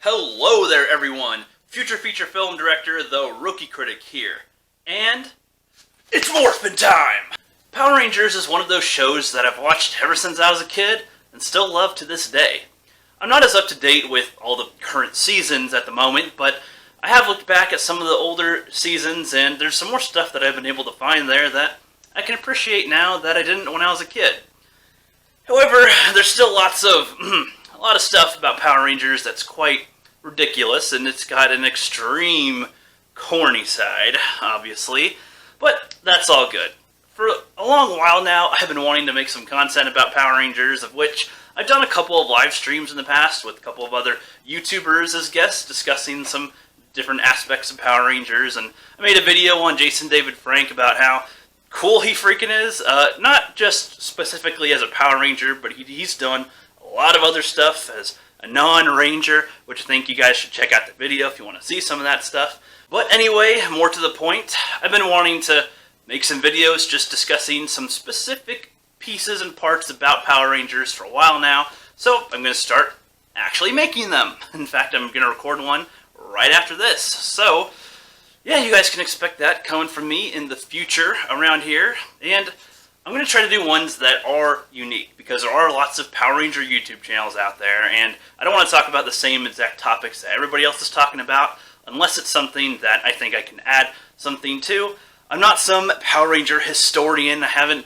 Hello there everyone, future feature film director, the Rookie Critic here, and it's morphin' time! Power Rangers is one of those shows that I've watched ever since I was a kid, and still love to this day. I'm not as up to date with all the current seasons at the moment, but I have looked back at some of the older seasons, and there's some more stuff that I've been able to find there that I can appreciate now that I didn't when I was a kid. However, there's still a lot of stuff about Power Rangers that's quite ridiculous, and it's got an extreme corny side, obviously, but that's all good. For a long while now, I've been wanting to make some content about Power Rangers, of which I've done a couple of live streams in the past with a couple of other YouTubers as guests discussing some different aspects of Power Rangers, and I made a video on Jason David Frank about how cool he freaking is, not just specifically as a Power Ranger, but he's done a lot of other stuff as a non-ranger, which I think you guys should check out the video if you want to see some of that stuff. But anyway, more to the point, I've been wanting to make some videos just discussing some specific pieces and parts about Power Rangers for a while now, so I'm going to start actually making them. In fact, I'm going to record one right after this. So, yeah, you guys can expect that coming from me in the future around here, and I'm going to try to do ones that are unique, because there are lots of Power Ranger YouTube channels out there, and I don't want to talk about the same exact topics that everybody else is talking about, unless it's something that I think I can add something to. I'm not some Power Ranger historian. I haven't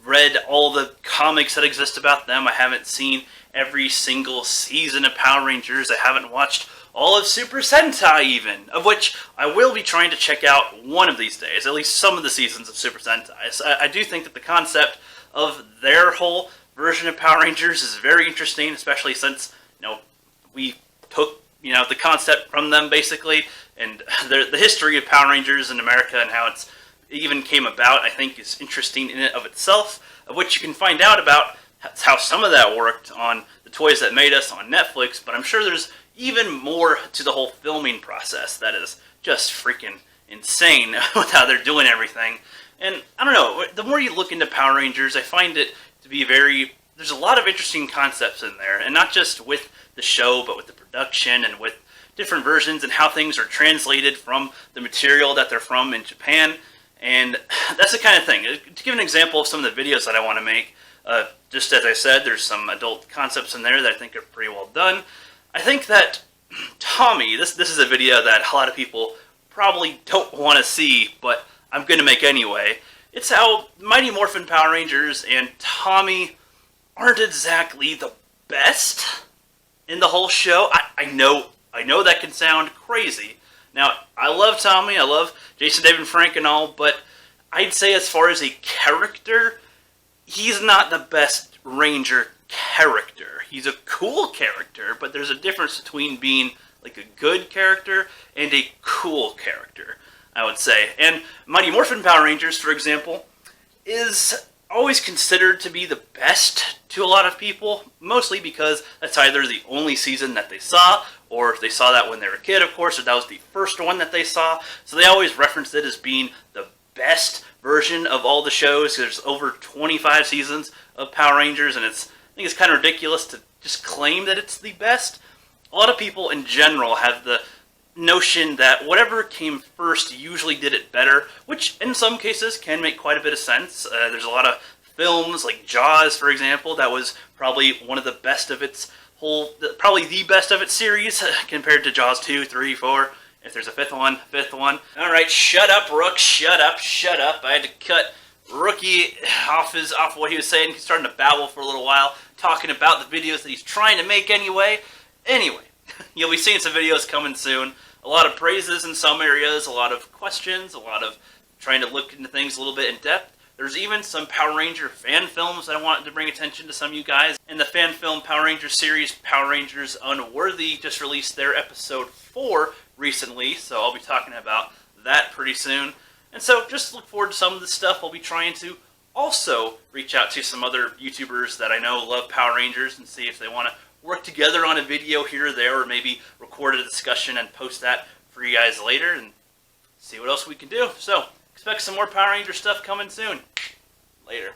read all the comics that exist about them. I haven't seen every single season of Power Rangers. I haven't watched all of Super Sentai even, of which I will be trying to check out one of these days, at least some of the seasons of Super Sentai. So I do think that the concept of their whole version of Power Rangers is very interesting, especially since, we took, the concept from them basically, and the history of Power Rangers in America and how it even came about, I think, is interesting in and of itself, of which you can find out about how some of that worked on The Toys That Made Us on Netflix, but I'm sure there's even more to the whole filming process that is just freaking insane with how they're doing everything. And I don't know, the more you look into Power Rangers, I find it to be there's a lot of interesting concepts in there, and not just with the show, but with the production and with different versions and how things are translated from the material that they're from in Japan. And that's the kind of thing. To give an example of some of the videos that I want to make, just as I said, there's some adult concepts in there that I think are pretty well done. I think that Tommy, this is a video that a lot of people probably don't want to see, but I'm going to make anyway. It's how Mighty Morphin Power Rangers and Tommy aren't exactly the best in the whole show. I know that can sound crazy. Now, I love Tommy, I love Jason David Frank and all, but I'd say as far as a character, he's not the best Ranger character. He's a cool character, but there's a difference between being like a good character and a cool character, I would say. And Mighty Morphin Power Rangers, for example, is always considered to be the best to a lot of people, mostly because that's either the only season that they saw, or if they saw that when they were a kid, of course, or that was the first one that they saw. So they always reference it as being the best version of all the shows. There's over 25 seasons of Power Rangers, and I think it's kind of ridiculous to just claim that it's the best. A lot of people in general have the notion that whatever came first usually did it better, which in some cases can make quite a bit of sense. There's a lot of films like Jaws, for example, that was probably one of the best of its probably the best of its series compared to Jaws 2, 3, 4. If there's a fifth one. Alright, shut up, Rook, shut up. I had to cut Rookie off what he was saying. He's starting to babble for a little while, talking about the videos that he's trying to make anyway. Anyway, you'll be seeing some videos coming soon. A lot of praises in some areas, a lot of questions, a lot of trying to look into things a little bit in depth. There's even some Power Ranger fan films that I wanted to bring attention to some of you guys. And the fan film Power Ranger series, Power Rangers Unworthy, just released their episode 4 recently, so I'll be talking about that pretty soon. And so just look forward to some of the stuff. I'll be trying to also reach out to some other YouTubers that I know love Power Rangers and see if they want to work together on a video here or there, or maybe record a discussion and post that for you guys later and see what else we can do. So expect some more Power Ranger stuff coming soon. Later.